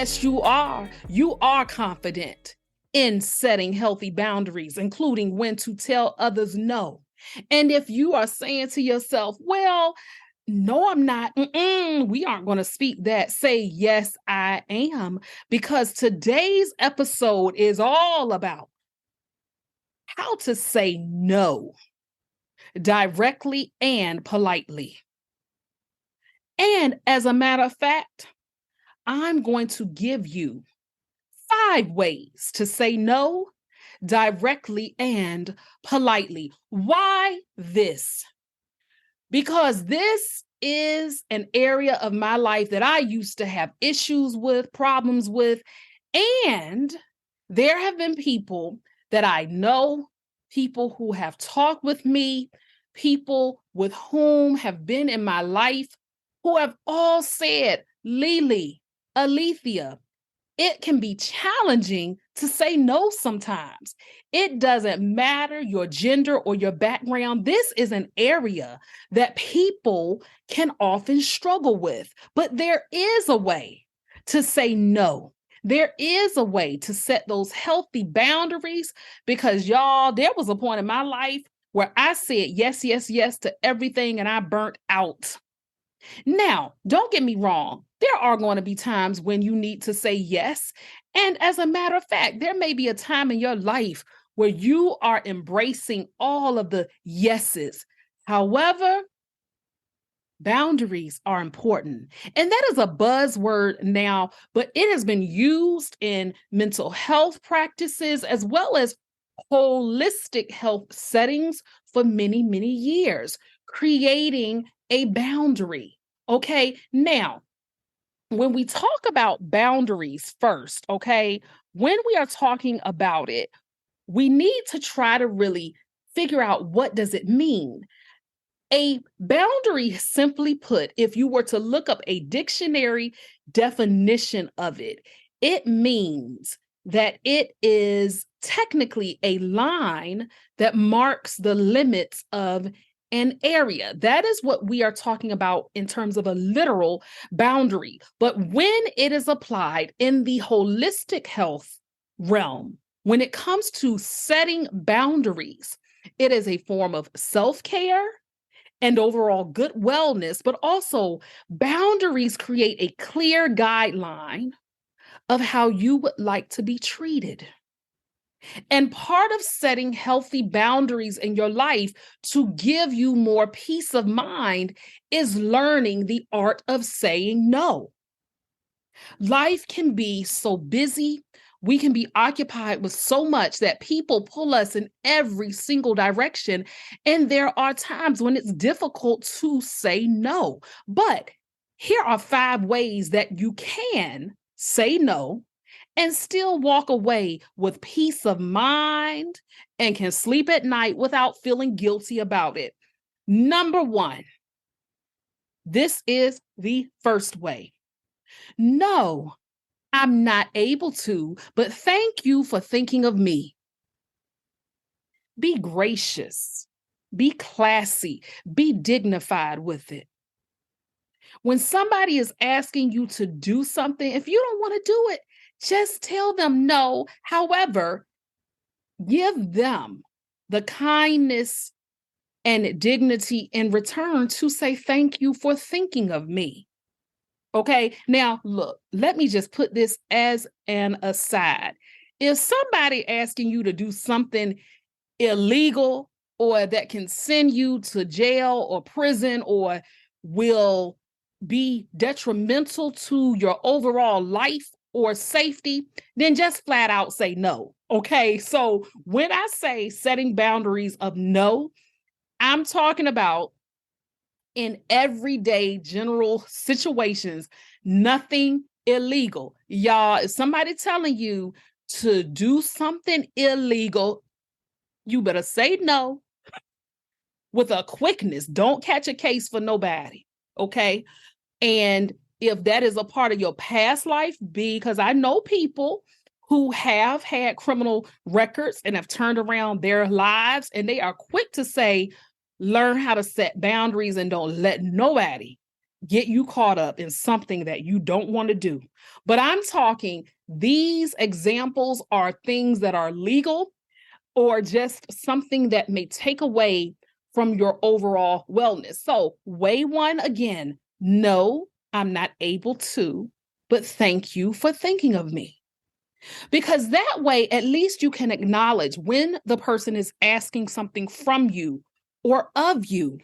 Yes, you are. You are confident in setting healthy boundaries, including when to tell others no. And if you are saying to yourself, well, no, I'm not. We aren't going to speak that. Say, yes, I am. Because today's episode is all about how to say no directly and politely. And as a matter of fact, I'm going to give you 5 ways to say no directly and politely. Why this? Because this is an area of my life that I used to have issues with, problems with, and there have been people that I know, people who have talked with me, people with whom have been in my life, who have all said, Lily, Alethea, it can be challenging to say no sometimes. It doesn't matter your gender or your background. This is an area that people can often struggle with, but there is a way to say no. There is a way to set those healthy boundaries because y'all, there was a point in my life where I said yes, yes, yes to everything and I burnt out. Now, don't get me wrong. There are going to be times when you need to say yes. And as a matter of fact, there may be a time in your life where you are embracing all of the yeses. However, boundaries are important. And that is a buzzword now, but it has been used in mental health practices as well as holistic health settings for many, many years, creating a boundary. Okay, now, when we talk about boundaries first, okay, when we are talking about it, we need to try to really figure out what does it mean. A boundary, simply put, if you were to look up a dictionary definition of it, it means that it is technically a line that marks the limits of an area. That is what we are talking about in terms of a literal boundary. But when it is applied in the holistic health realm, when it comes to setting boundaries, it is a form of self-care and overall good wellness, but also boundaries create a clear guideline of how you would like to be treated. And part of setting healthy boundaries in your life to give you more peace of mind is learning the art of saying no. Life can be so busy. We can be occupied with so much that people pull us in every single direction. And there are times when it's difficult to say no. But here are 5 ways that you can say no and still walk away with peace of mind and can sleep at night without feeling guilty about it. Number 1, this is the first way. No, I'm not able to, but thank you for thinking of me. Be gracious, be classy, be dignified with it. When somebody is asking you to do something, if you don't want to do it, just tell them no. However, give them the kindness and dignity in return to say thank you for thinking of me. Okay, now look, let me just put this as an aside. If somebody asking you to do something illegal or that can send you to jail or prison or will be detrimental to your overall life or safety, then just flat out say no. Okay, so when I say setting boundaries of no, I'm talking about in everyday general situations, nothing illegal. Y'all, if somebody telling you to do something illegal, you better say no with a quickness. Don't catch a case for nobody, okay? And if that is a part of your past life, because I know people who have had criminal records and have turned around their lives, and they are quick to say, learn how to set boundaries and don't let nobody get you caught up in something that you don't want to do. But I'm talking, these examples are things that are legal or just something that may take away from your overall wellness. So, way one again, no, I'm not able to, but thank you for thinking of me. Because that way, at least you can acknowledge when the person is asking something from you or of you.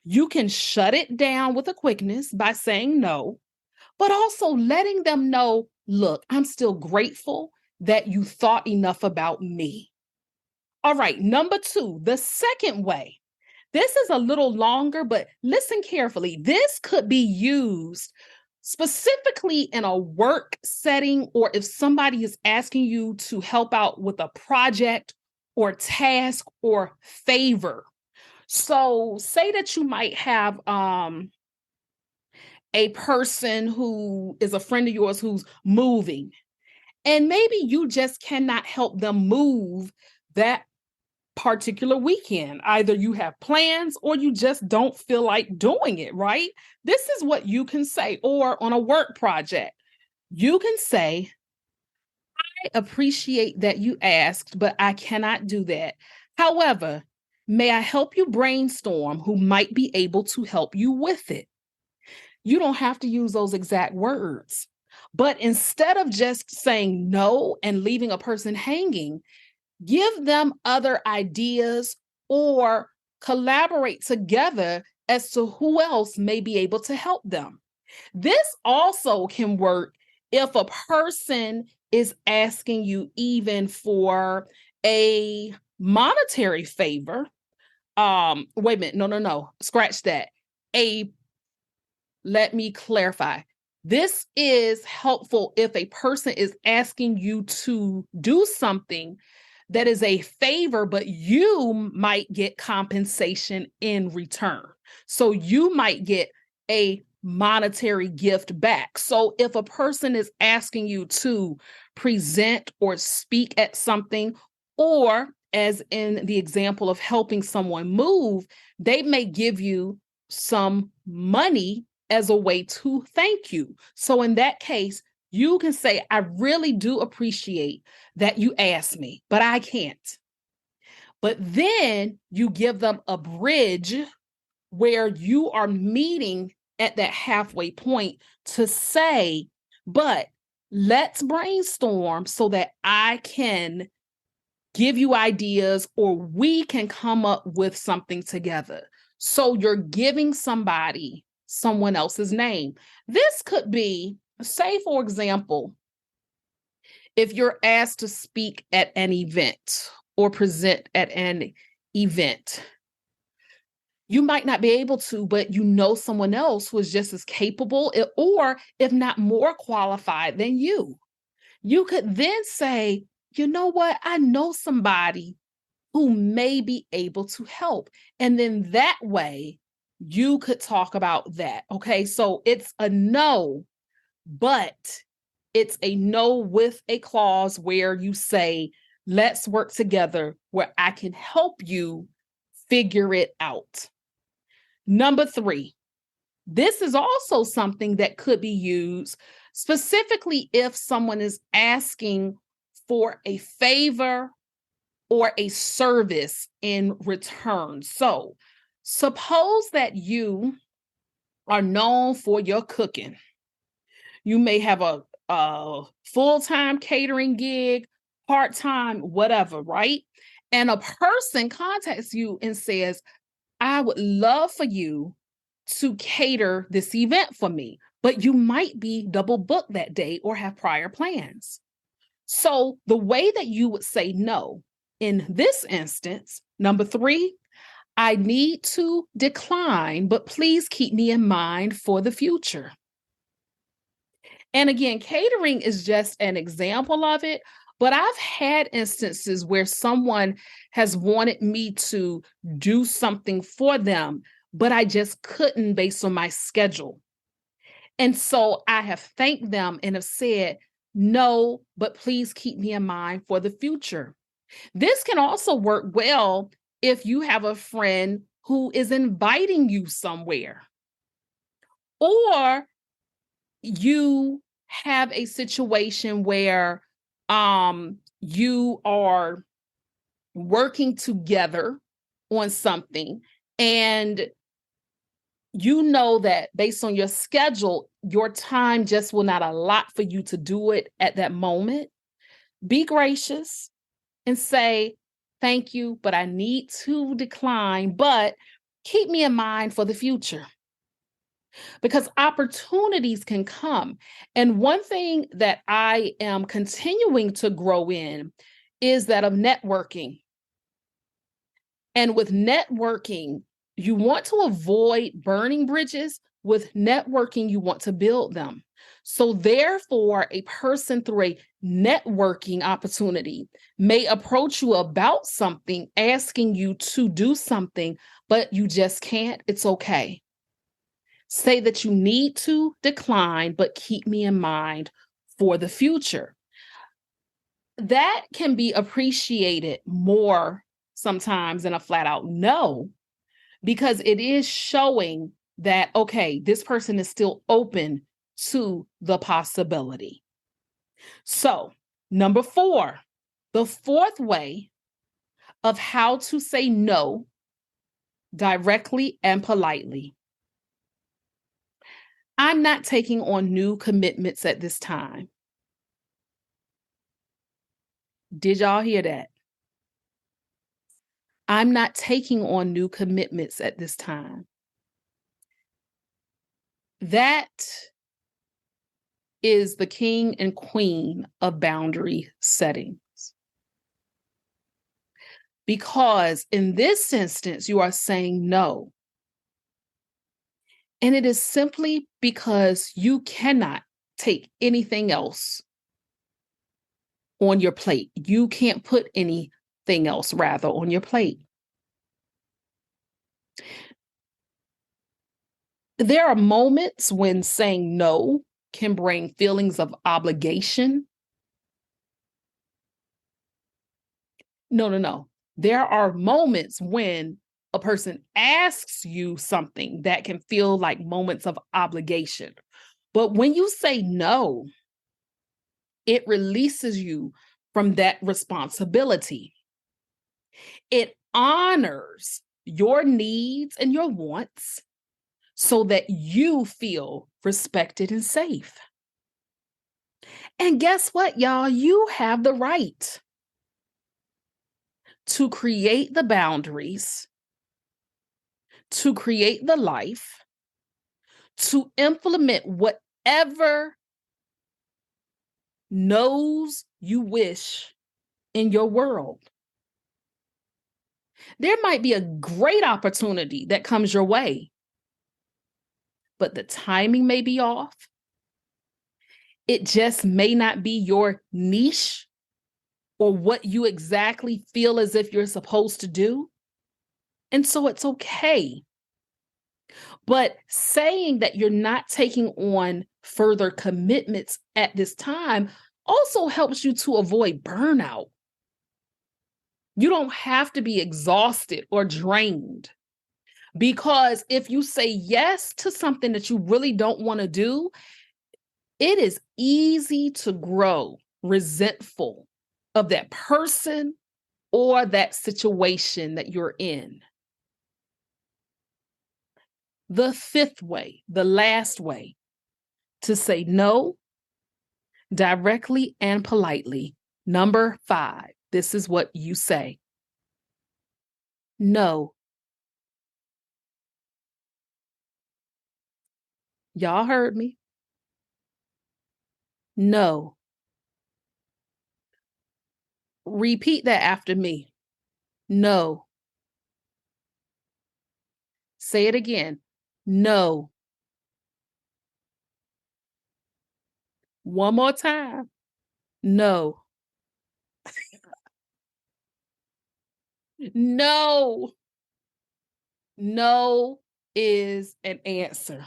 You can shut it down with a quickness by saying no, but also letting them know, look, I'm still grateful that you thought enough about me. All right, number two, the second way. This is a little longer, but listen carefully. This could be used specifically in a work setting, or if somebody is asking you to help out with a project or task or favor. So say that you might have a person who is a friend of yours who's moving, and maybe you just cannot help them move that particular weekend. Either you have plans or you just don't feel like doing it, right? This is what you can say. Or on a work project, you can say, I appreciate that you asked, but I cannot do that. However, may I help you brainstorm who might be able to help you with it? You don't have to use those exact words. But instead of just saying no and leaving a person hanging, give them other ideas or collaborate together as to who else may be able to help them. This also can work if a person is asking you even for a monetary favor. Wait a minute. No. Scratch that. Let me clarify. This is helpful if a person is asking you to do something that is a favor, but you might get compensation in return. So you might get a monetary gift back. So if a person is asking you to present or speak at something, or as in the example of helping someone move, they may give you some money as a way to thank you. So in that case, you can say, I really do appreciate that you asked me, but I can't. But then you give them a bridge where you are meeting at that halfway point to say, but let's brainstorm so that I can give you ideas or we can come up with something together. So you're giving somebody someone else's name. This could be, say, for example, if you're asked to speak at an event or present at an event, you might not be able to, but you know someone else who is just as capable or if not more qualified than you. You could then say, you know what? I know somebody who may be able to help. And then that way you could talk about that. Okay. So it's a no, but it's a no with a clause where you say, let's work together where I can help you figure it out. Number three, this is also something that could be used specifically if someone is asking for a favor or a service in return. So, suppose that you are known for your cooking. You may have a full-time catering gig, part-time, whatever, right? And a person contacts you and says, I would love for you to cater this event for me, but you might be double booked that day or have prior plans. So the way that you would say no in this instance, number three, I need to decline, but please keep me in mind for the future. And again, catering is just an example of it, but I've had instances where someone has wanted me to do something for them, but I just couldn't based on my schedule. And so I have thanked them and have said, no, but please keep me in mind for the future. This can also work well if you have a friend who is inviting you somewhere, Or you have a situation where you are working together on something, and you know that based on your schedule, your time just will not allow for you to do it at that moment. Be gracious and say, thank you, but I need to decline, but keep me in mind for the future, because opportunities can come. And one thing that I am continuing to grow in is that of networking. And with networking, you want to avoid burning bridges. With networking, you want to build them. So therefore, a person through a networking opportunity may approach you about something, asking you to do something, but you just can't. It's okay. Say that you need to decline, but keep me in mind for the future. That can be appreciated more sometimes than a flat out no, because it is showing that, okay, this person is still open to the possibility. So, number 4, the fourth way of how to say no directly and politely. I'm not taking on new commitments at this time. Did y'all hear that? I'm not taking on new commitments at this time. That is the king and queen of boundary settings. Because in this instance, you are saying no. And it is simply because you cannot take anything else on your plate. You can't put anything else, rather, on your plate. There are moments when saying no can bring feelings of obligation. No. There are moments when a person asks you something that can feel like moments of obligation. But when you say no, it releases you from that responsibility. It honors your needs and your wants so that you feel respected and safe. And guess what, y'all? You have the right to create the boundaries, to create the life, to implement whatever no's you wish in your world. There might be a great opportunity that comes your way, but the timing may be off. It just may not be your niche or what you exactly feel as if you're supposed to do. And so it's okay. But saying that you're not taking on further commitments at this time also helps you to avoid burnout. You don't have to be exhausted or drained, because if you say yes to something that you really don't want to do, it is easy to grow resentful of that person or that situation that you're in. The fifth way, the last way to say no directly and politely. Number 5, this is what you say. No. Y'all heard me. No. Repeat that after me. No. Say it again. No. One more time. No. No. No is an answer.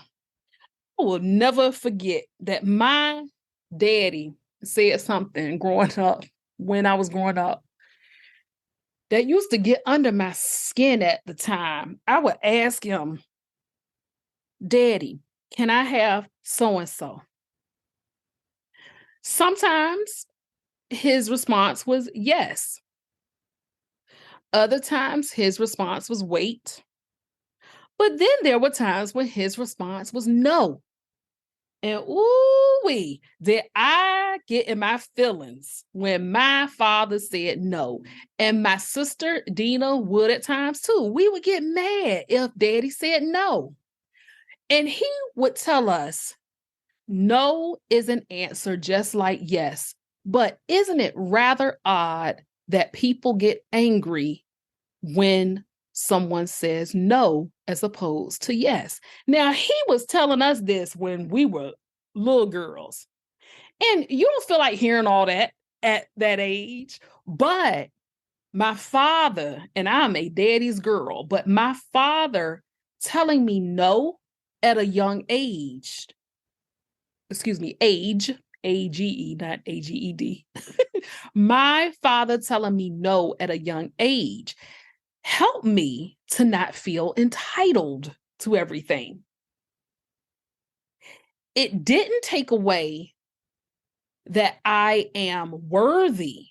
I will never forget that my daddy said something growing up, when I was growing up, that used to get under my skin at the time. I would ask him, Daddy, Can I have so and so? Sometimes his response was yes. Other times his response was wait. But then there were times when his response was no. And ooh-wee, did I get in my feelings when my father said no. And my sister Dina would at times too. We would get mad if daddy said no. And he would tell us, no is an answer just like yes. But isn't it rather odd that people get angry when someone says no as opposed to yes? Now, he was telling us this when we were little girls. And you don't feel like hearing all that at that age. But my father, and I'm a daddy's girl, but my father telling me no at a young age, age, AGE, not AGED. My father telling me no at a young age helped me to not feel entitled to everything. It didn't take away that I am worthy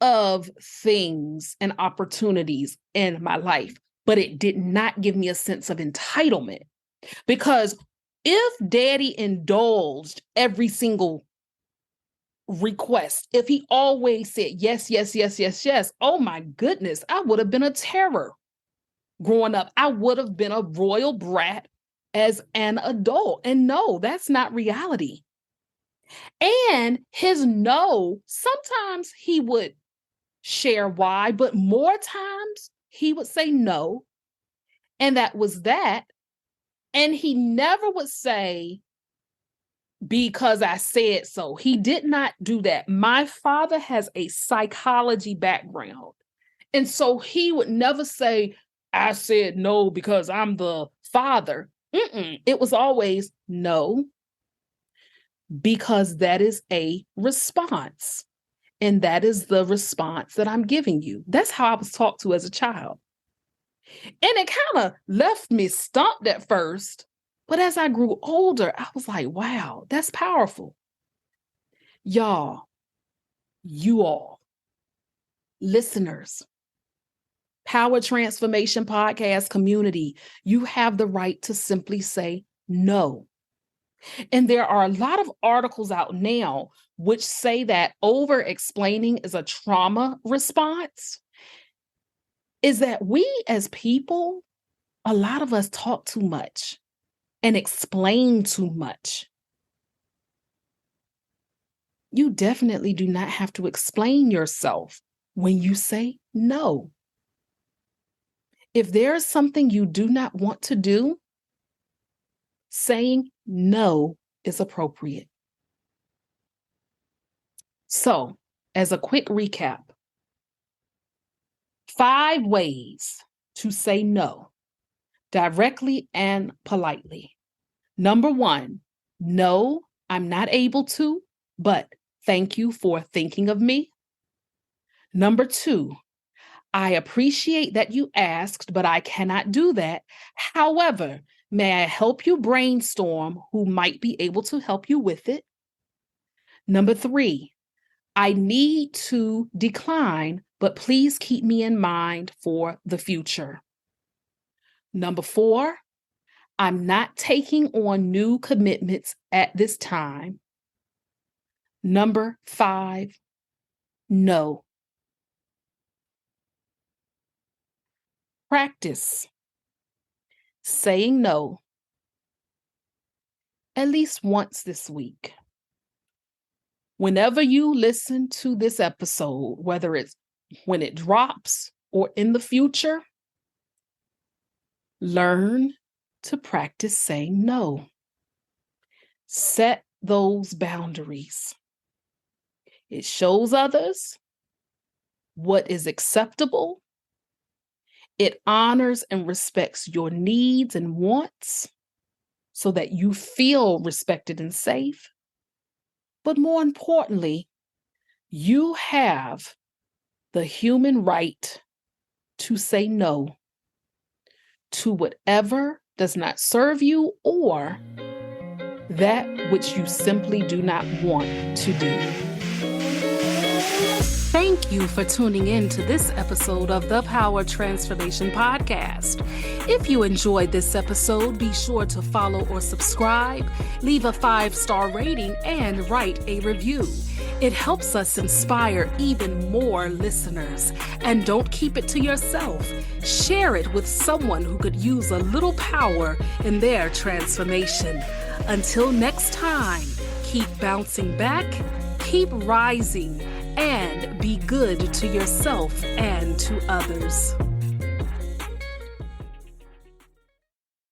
of things and opportunities in my life, but it did not give me a sense of entitlement. Because if daddy indulged every single request, if he always said yes, yes, yes, yes, yes, oh my goodness, I would have been a terror growing up. I would have been a royal brat as an adult. And no, that's not reality. And his no, sometimes he would share why, but more times he would say no. And that was that. And he never would say, because I said so. He did not do that. My father has a psychology background. And so he would never say, I said no because I'm the father. It was always no, because that is a response. And that is the response that I'm giving you. That's how I was talked to as a child. And it kind of left me stumped at first. But as I grew older, I was like, wow, that's powerful. Y'all, you all, listeners, Power Transformation Podcast community, you have the right to simply say no. And there are a lot of articles out now which say that over explaining is a trauma response. Is that we as people, a lot of us talk too much and explain too much. You definitely do not have to explain yourself when you say no. If there is something you do not want to do, saying no is appropriate. So, as a quick recap, 5 ways to say no directly and politely. Number 1, no, I'm not able to, but thank you for thinking of me. Number 2, I appreciate that you asked, but I cannot do that. However, may I help you brainstorm who might be able to help you with it? Number 3, I need to decline, but please keep me in mind for the future. Number 4, I'm not taking on new commitments at this time. Number 5, no. Practice saying no at least once this week. Whenever you listen to this episode, whether it's when it drops or in the future, learn to practice saying no. Set those boundaries. It shows others what is acceptable. It honors and respects your needs and wants so that you feel respected and safe. But more importantly, you have the human right to say no to whatever does not serve you, or that which you simply do not want to do. Thank you for tuning in to this episode of the Power Transformation Podcast. If you enjoyed this episode, be sure to follow or subscribe, leave a 5-star rating, and write a review. It helps us inspire even more listeners. And don't keep it to yourself. Share it with someone who could use a little power in their transformation. Until next time, keep bouncing back, keep rising, and be good to yourself and to others.